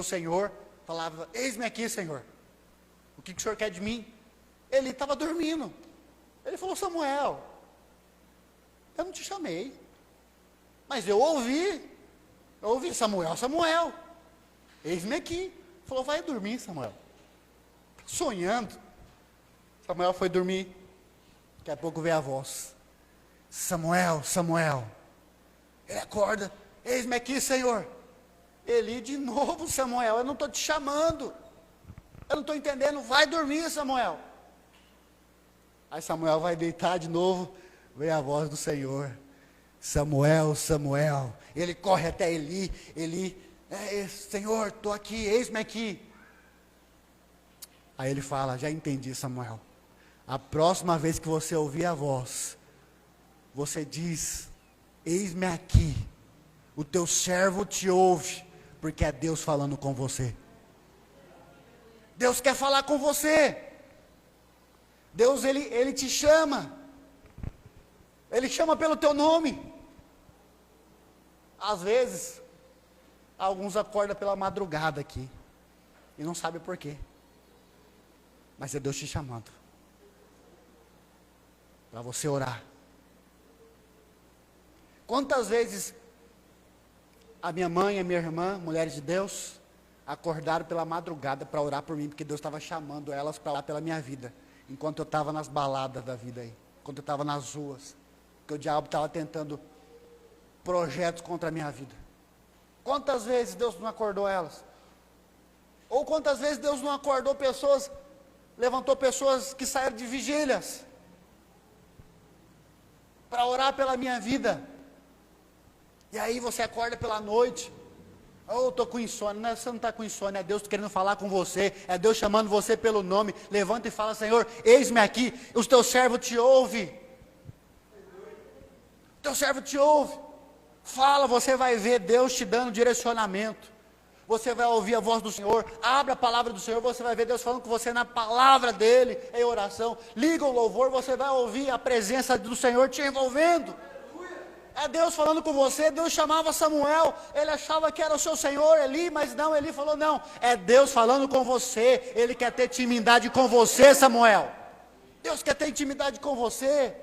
senhor, falava, eis-me aqui, Senhor. O que o Senhor quer de mim? Ele estava dormindo. Ele falou, Samuel, eu não te chamei, mas eu ouvi, Samuel, Samuel, eis-me aqui. Falou, vai dormir, Samuel. Sonhando. Samuel foi dormir, daqui a pouco veio a voz, Samuel, Samuel. Ele acorda, eis-me aqui, Senhor. Eli, de novo, Samuel, eu não estou te chamando. Eu não estou entendendo, vai dormir, Samuel. Aí Samuel vai deitar de novo, vem a voz do Senhor. Samuel, Samuel. Ele corre até Eli, Senhor, estou aqui, eis-me aqui. Aí ele fala, já entendi, Samuel. A próxima vez que você ouvir a voz, você diz, eis-me aqui. O teu servo te ouve, porque é Deus falando com você. Deus quer falar com você. Deus, Ele te chama. Ele chama pelo teu nome. Às vezes, alguns acordam pela madrugada aqui, e não sabem por quê. Mas é Deus te chamando, para você orar. Quantas vezes a minha mãe e a minha irmã, mulheres de Deus, acordaram pela madrugada para orar por mim, porque Deus estava chamando elas para orar pela minha vida, enquanto eu estava nas baladas da vida aí, enquanto eu estava nas ruas, porque o diabo estava tentando projetos contra a minha vida. Quantas vezes Deus não acordou elas? Ou quantas vezes Deus não acordou pessoas, levantou pessoas que saíram de vigílias, para orar pela minha vida. E aí você acorda pela noite, estou com insônia. Não, você não está com insônia, é Deus querendo falar com você, é Deus chamando você pelo nome. Levanta e fala, Senhor, eis-me aqui, o teu servo te ouve. O teu servo te ouve. Fala, você vai ver Deus te dando direcionamento. Você vai ouvir a voz do Senhor, abre a palavra do Senhor, você vai ver Deus falando com você na palavra dEle, em oração. Liga o louvor, você vai ouvir a presença do Senhor te envolvendo. É Deus falando com você. Deus chamava Samuel, ele achava que era o seu Senhor Eli, mas não, Eli falou, não, é Deus falando com você. Ele quer ter intimidade com você, Samuel. Deus quer ter intimidade com você.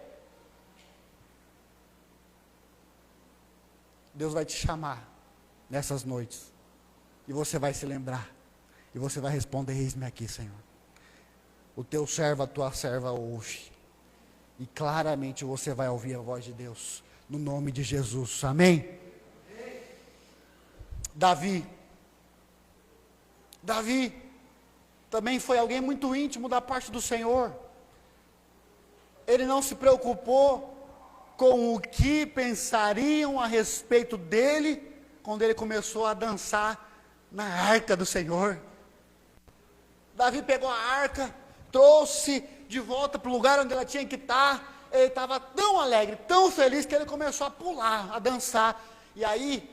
Deus vai te chamar nessas noites, e você vai se lembrar, e você vai responder, eis-me aqui, Senhor. O teu servo, a tua serva ouve, e claramente você vai ouvir a voz de Deus, no nome de Jesus, amém? Davi também foi alguém muito íntimo da parte do Senhor. Ele não se preocupou com o que pensariam a respeito dele, quando ele começou a dançar na arca do Senhor. Davi pegou a arca, trouxe de volta para o lugar onde ela tinha que estar. Ele estava tão alegre, tão feliz, que ele começou a pular, a dançar. E aí,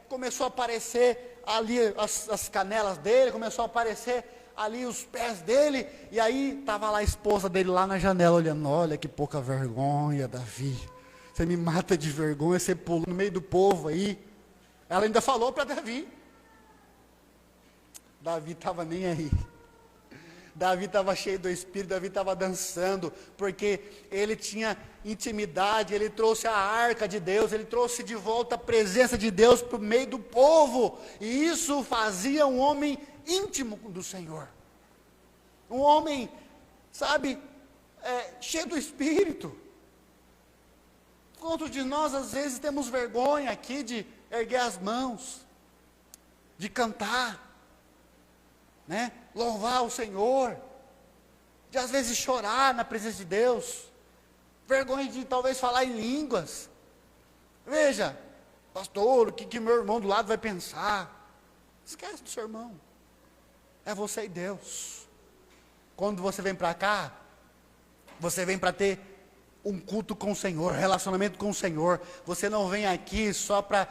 começou a aparecer ali as canelas dele, começou a aparecer ali os pés dele. E aí, estava lá a esposa dele lá na janela, olhando, olha que pouca vergonha, Davi. Você me mata de vergonha, você pula no meio do povo aí. Ela ainda falou para Davi. Davi estava nem aí. Davi estava cheio do Espírito, Davi estava dançando, porque ele tinha intimidade, ele trouxe a arca de Deus, ele trouxe de volta a presença de Deus para o meio do povo, e isso fazia um homem íntimo do Senhor, um homem, sabe, cheio do Espírito. Quantos de nós às vezes temos vergonha aqui de erguer as mãos, de cantar, né? Louvar o Senhor, de às vezes chorar na presença de Deus, vergonha de talvez falar em línguas. Veja, pastor, o que meu irmão do lado vai pensar? Esquece do seu irmão, é você e Deus. Quando você vem para cá, você vem para ter um culto com o Senhor, relacionamento com o Senhor. Você não vem aqui só para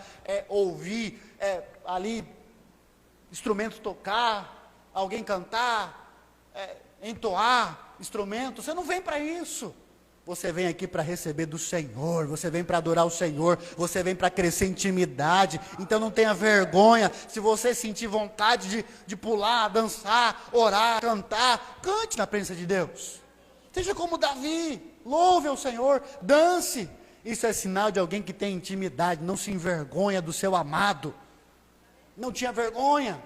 ouvir ali instrumento tocar, alguém cantar, entoar instrumento. Você não vem para isso. Você vem aqui para receber do Senhor, você vem para adorar o Senhor, você vem para crescer em intimidade. Então não tenha vergonha. Se você sentir vontade de pular, dançar, orar, cantar, cante na presença de Deus. Seja como Davi, louve ao Senhor, dance. Isso é sinal de alguém que tem intimidade, não se envergonha do seu amado. Não tinha vergonha.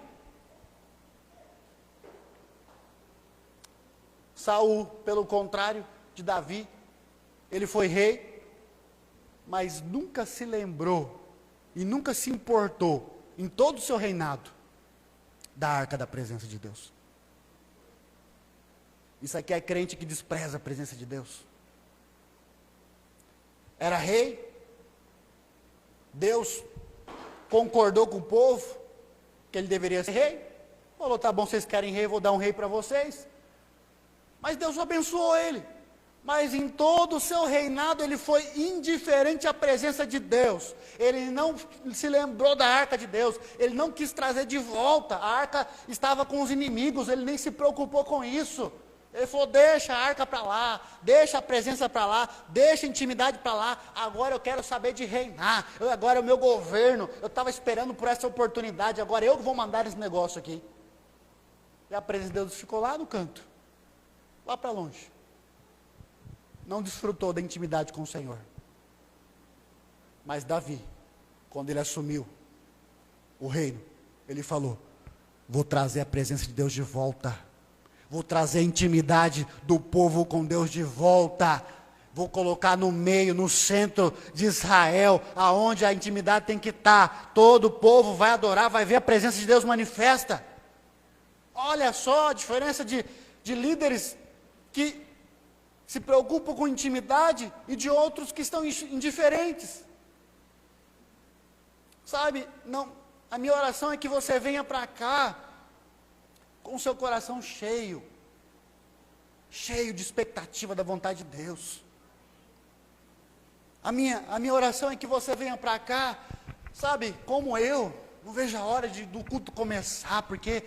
Saul, pelo contrário de Davi, ele foi rei, mas nunca se lembrou e nunca se importou em todo o seu reinado, da arca da presença de Deus. Isso aqui é crente que despreza a presença de Deus. Era rei, Deus concordou com o povo que ele deveria ser rei, falou, tá bom, vocês querem rei, vou dar um rei para vocês. Mas Deus abençoou ele. Mas em todo o seu reinado ele foi indiferente à presença de Deus. Ele não se lembrou da arca de Deus. Ele não quis trazer de volta. A arca estava com os inimigos, ele nem se preocupou com isso. Ele falou, deixa a arca para lá, deixa a presença para lá, deixa a intimidade para lá, agora eu quero saber de reinar, agora é o meu governo, eu estava esperando por essa oportunidade, agora eu vou mandar esse negócio aqui. E a presença de Deus ficou lá no canto, lá para longe. Não desfrutou da intimidade com o Senhor. Mas Davi, quando ele assumiu o reino, ele falou, vou trazer a presença de Deus de volta. Vou trazer a intimidade do povo com Deus de volta. Vou colocar no meio, no centro de Israel, aonde a intimidade tem que estar. Todo o povo vai adorar, vai ver a presença de Deus manifesta. Olha só a diferença de líderes que se preocupam com intimidade e de outros que estão indiferentes. Sabe, não, a minha oração é que você venha para cá com o seu coração cheio de expectativa da vontade de Deus. A minha oração é que você venha para cá, sabe, como eu, não vejo a hora do culto começar, porque,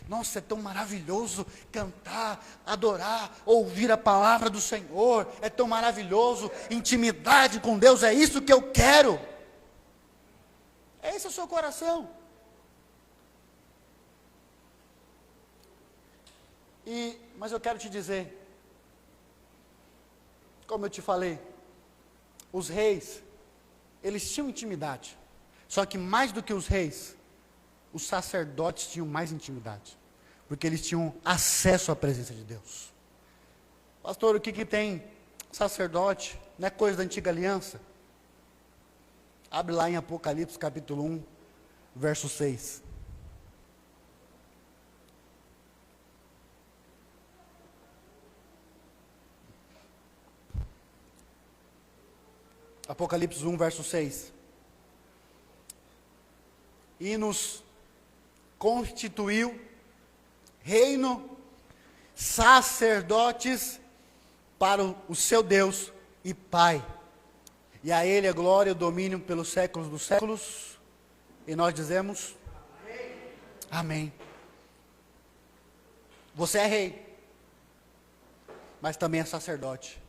nossa, é tão maravilhoso cantar, adorar, ouvir a palavra do Senhor, é tão maravilhoso, intimidade com Deus, é isso que eu quero. Esse é o seu coração. Mas eu quero te dizer, como eu te falei, os reis, eles tinham intimidade, só que mais do que os reis, os sacerdotes tinham mais intimidade, porque eles tinham acesso à presença de Deus. Pastor, o que tem sacerdote? Não é coisa da antiga aliança? Abre lá em Apocalipse capítulo 1, verso 6. Apocalipse 1, verso 6. E nos constituiu reino, sacerdotes para o seu Deus e Pai. E a Ele a glória e o domínio pelos séculos dos séculos. E nós dizemos, amém. Amém. Você é rei, mas também é sacerdote.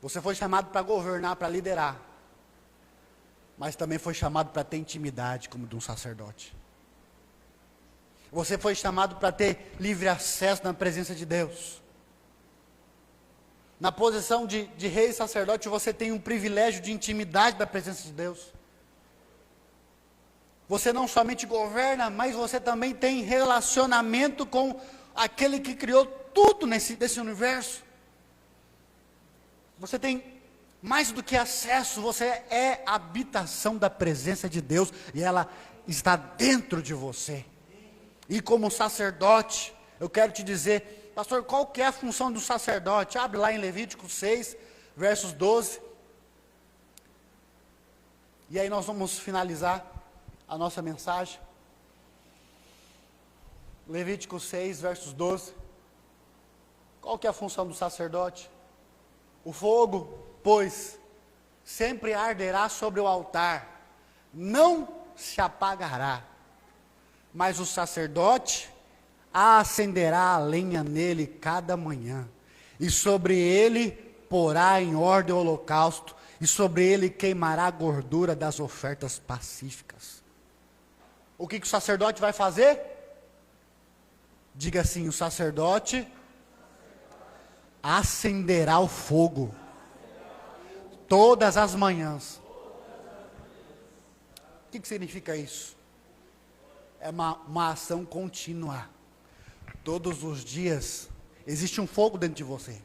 Você foi chamado para governar, para liderar, mas também foi chamado para ter intimidade como de um sacerdote. Você foi chamado para ter livre acesso na presença de Deus. Na posição de rei e sacerdote, você tem um privilégio de intimidade da presença de Deus. Você não somente governa, mas você também tem relacionamento com aquele que criou tudo desse universo. Você tem mais do que acesso, você é habitação da presença de Deus, e ela está dentro de você. E como sacerdote, eu quero te dizer, pastor, qual que é a função do sacerdote? Abre lá em Levítico 6, versos 12. E aí nós vamos finalizar a nossa mensagem. Levítico 6, versos 12. Qual que é a função do sacerdote? O fogo, pois, sempre arderá sobre o altar, não se apagará, mas o sacerdote acenderá a lenha nele cada manhã, e sobre ele porá em ordem o holocausto, e sobre ele queimará a gordura das ofertas pacíficas. O que o sacerdote vai fazer? Diga assim, o sacerdote acenderá o fogo todas as manhãs. O que significa isso? É uma ação contínua. Todos os dias existe um fogo dentro de você.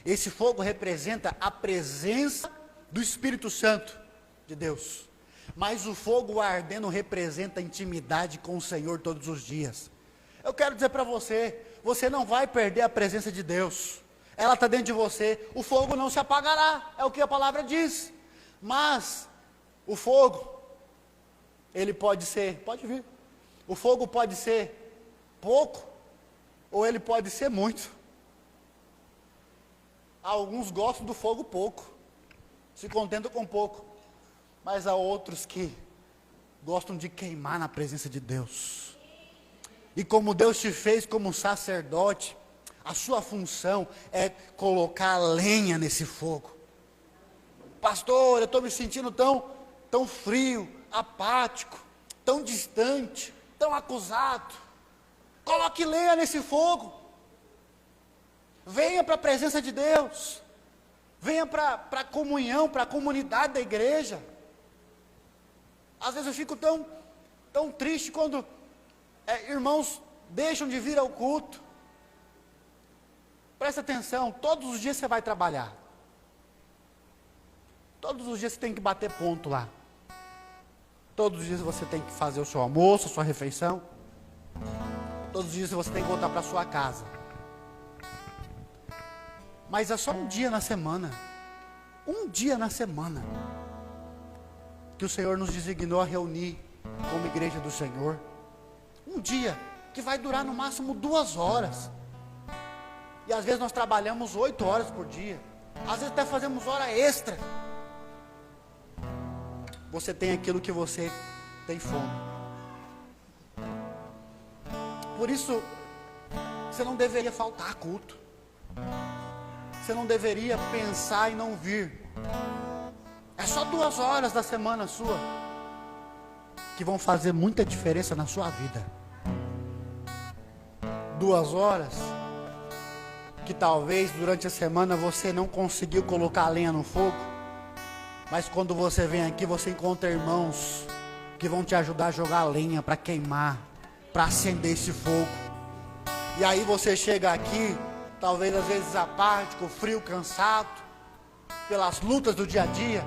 Esse fogo representa a presença do Espírito Santo de Deus. Mas o fogo ardendo representa intimidade com o Senhor todos os dias. Eu quero dizer para você, você não vai perder a presença de Deus. Ela está dentro de você, o fogo não se apagará, é o que a palavra diz. Mas, o fogo, ele pode vir. O fogo pode ser pouco, ou ele pode ser muito. Alguns gostam do fogo pouco, se contentam com pouco. Mas há outros que gostam de queimar na presença de Deus. E como Deus te fez como sacerdote, a sua função é colocar lenha nesse fogo. Pastor, eu estou me sentindo tão frio, apático, tão distante, tão acusado. Coloque lenha nesse fogo. Venha para a presença de Deus. Venha para a comunhão, para a comunidade da igreja. Às vezes eu fico tão triste quando irmãos deixam de vir ao culto. Presta atenção, todos os dias você vai trabalhar. Todos os dias você tem que bater ponto lá. Todos os dias você tem que fazer o seu almoço, a sua refeição. Todos os dias você tem que voltar para a sua casa. Mas é só um dia na semana. Um dia na semana. Que o Senhor nos designou a reunir como igreja do Senhor. Um dia que vai durar no máximo 2 horas. E às vezes nós trabalhamos 8 horas por dia. Às vezes até fazemos hora extra. Você tem aquilo que você tem fome. Por isso, você não deveria faltar culto. Você não deveria pensar em não vir. É só 2 horas da semana sua que vão fazer muita diferença na sua vida. 2 horas que talvez durante a semana você não conseguiu colocar a lenha no fogo, mas quando você vem aqui você encontra irmãos que vão te ajudar a jogar lenha para queimar, para acender esse fogo. E aí você chega aqui, talvez às vezes apático, frio, cansado, pelas lutas do dia a dia,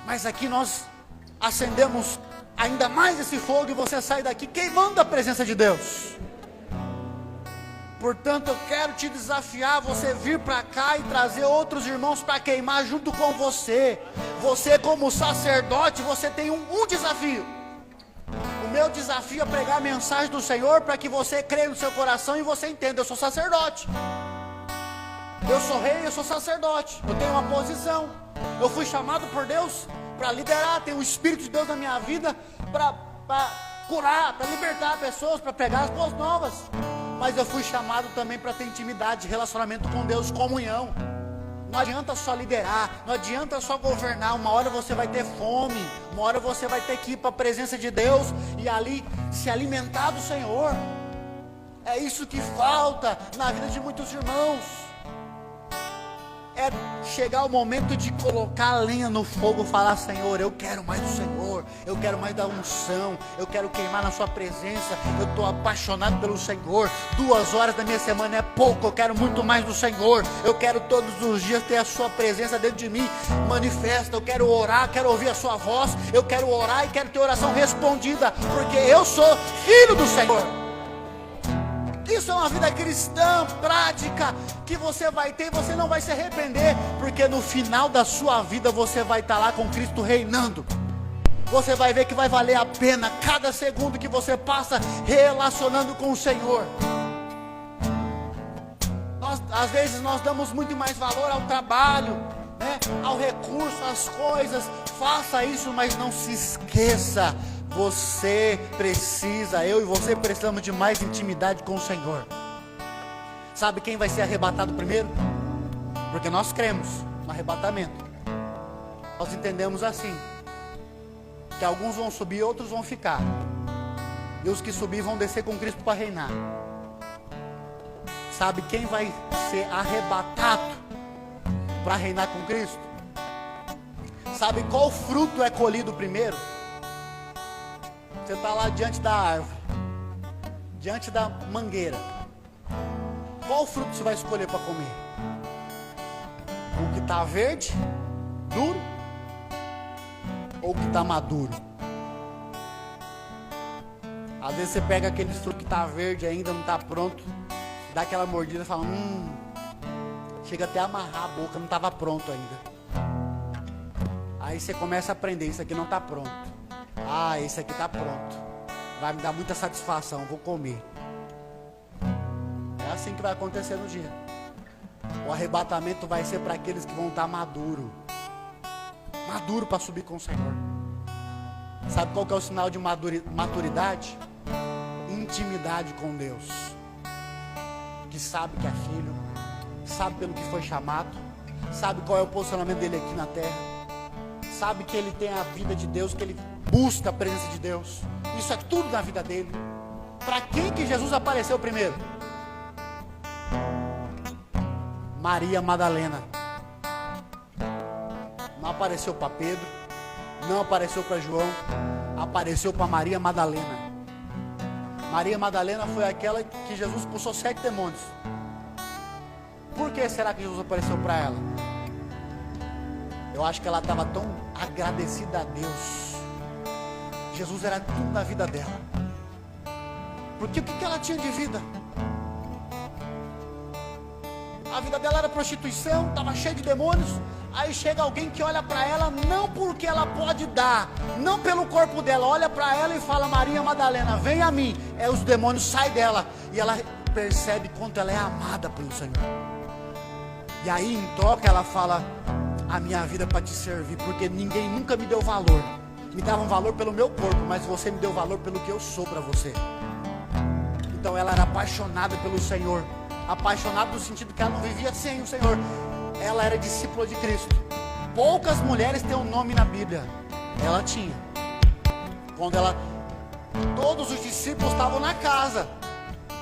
mas aqui nós acendemos ainda mais esse fogo e você sai daqui queimando a presença de Deus. Portanto, eu quero te desafiar, você vir para cá e trazer outros irmãos para queimar junto com você. Você como sacerdote, você tem um desafio. O meu desafio é pregar a mensagem do Senhor para que você creia no seu coração e você entenda, eu sou sacerdote. Eu sou rei, eu sou sacerdote. Eu tenho uma posição. Eu fui chamado por Deus para liderar, tem o Espírito de Deus na minha vida para curar, para libertar pessoas, para pregar as boas novas. Mas eu fui chamado também para ter intimidade, relacionamento com Deus, comunhão. Não adianta só liderar, não adianta só governar. Uma hora você vai ter fome, uma hora você vai ter que ir para a presença de Deus e ali se alimentar do Senhor. É isso que falta na vida de muitos irmãos. É chegar o momento de colocar a lenha no fogo, falar: Senhor, eu quero mais do Senhor, eu quero mais da unção, eu quero queimar na sua presença, eu estou apaixonado pelo Senhor. 2 horas da minha semana é pouco, eu quero muito mais do Senhor, eu quero todos os dias ter a sua presença dentro de mim, manifesta, eu quero orar, quero ouvir a sua voz, eu quero orar e quero ter oração respondida, porque eu sou filho do Senhor. Isso é uma vida cristã, prática, que você vai ter e você não vai se arrepender, porque no final da sua vida você vai estar lá com Cristo reinando. Você vai ver que vai valer a pena cada segundo que você passa relacionando com o Senhor. Às vezes nós damos muito mais valor ao trabalho, né, ao recurso, às coisas. Faça isso, mas não se esqueça. Você precisa, eu e você precisamos de mais intimidade com o Senhor. Sabe quem vai ser arrebatado primeiro? Porque nós cremos no arrebatamento. Nós entendemos assim, que alguns vão subir e outros vão ficar. E os que subir vão descer com Cristo para reinar. Sabe quem vai ser arrebatado para reinar com Cristo? Sabe qual fruto é colhido primeiro? Você está lá diante da árvore, diante da mangueira. Qual fruto você vai escolher para comer? O que está verde, duro? ou que está maduro? Às vezes você pega aquele fruto que está verde ainda, não está pronto, dá aquela mordida e fala, chega até a amarrar a boca, não estava pronto ainda. Aí você começa a aprender, isso aqui não está pronto. Ah, esse aqui está pronto. Vai me dar muita satisfação, vou comer. É assim que vai acontecer no dia. O arrebatamento vai ser para aqueles que vão estar maduro para subir com o Senhor. Sabe qual que é o sinal de maturidade? Intimidade com Deus. Que sabe que é filho, sabe pelo que foi chamado, sabe qual é o posicionamento dele aqui na terra, sabe que ele tem a vida de Deus, que ele busca a presença de Deus. Isso é tudo na vida dele. Para quem que Jesus apareceu primeiro? Maria Madalena. Não apareceu para Pedro, não apareceu para João, apareceu para Maria Madalena. Maria Madalena foi aquela que Jesus expulsou 7 demônios. Por que será que Jesus apareceu para ela? Eu acho que ela estava tão agradecida a Deus. Jesus era tudo na vida dela. Porque o que ela tinha de vida? A vida dela era prostituição, estava cheia de demônios. Aí chega alguém que olha para ela, não porque ela pode dar, não pelo corpo dela, olha para ela e fala, Maria Madalena, vem a mim. Os demônios saem dela e ela percebe quanto ela é amada pelo Senhor. E aí em troca ela fala, a minha vida é para te servir, porque ninguém nunca me deu valor. Me dava um valor pelo meu corpo, mas você me deu valor pelo que eu sou para você. Então ela era apaixonada pelo Senhor. Apaixonada no sentido que ela não vivia sem o Senhor. Ela era discípula de Cristo. Poucas mulheres têm um nome na Bíblia. Ela tinha. Todos os discípulos estavam na casa,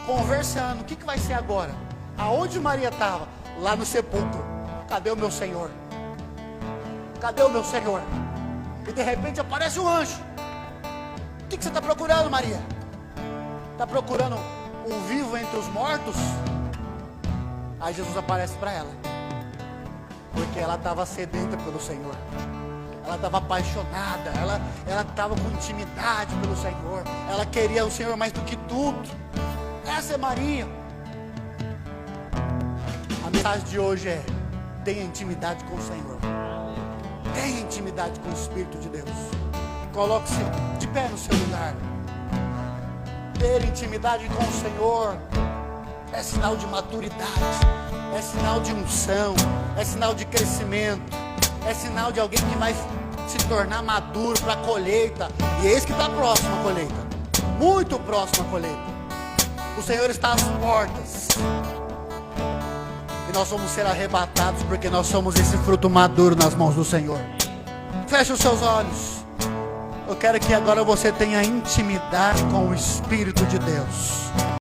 conversando. O que vai ser agora? Aonde Maria estava? Lá no sepulcro. Cadê o meu Senhor? Cadê o meu Senhor? E de repente aparece um anjo. O que você está procurando, Maria? Está procurando um vivo entre os mortos? Aí Jesus aparece para ela. Porque ela estava sedenta pelo Senhor. Ela estava apaixonada. Ela estava com intimidade pelo Senhor. Ela queria o Senhor mais do que tudo. Essa é Maria. A mensagem de hoje é: tenha intimidade com o Senhor. Tenha intimidade com o Espírito de Deus. Coloque-se de pé no seu lugar. Ter intimidade com o Senhor é sinal de maturidade, é sinal de unção, é sinal de crescimento, é sinal de alguém que vai se tornar maduro para a colheita. E eis que está próximo a colheita, muito próximo a colheita. O Senhor está às portas. E nós vamos ser arrebatados porque nós somos esse fruto maduro nas mãos do Senhor. Feche os seus olhos. Eu quero que agora você tenha intimidade com o Espírito de Deus.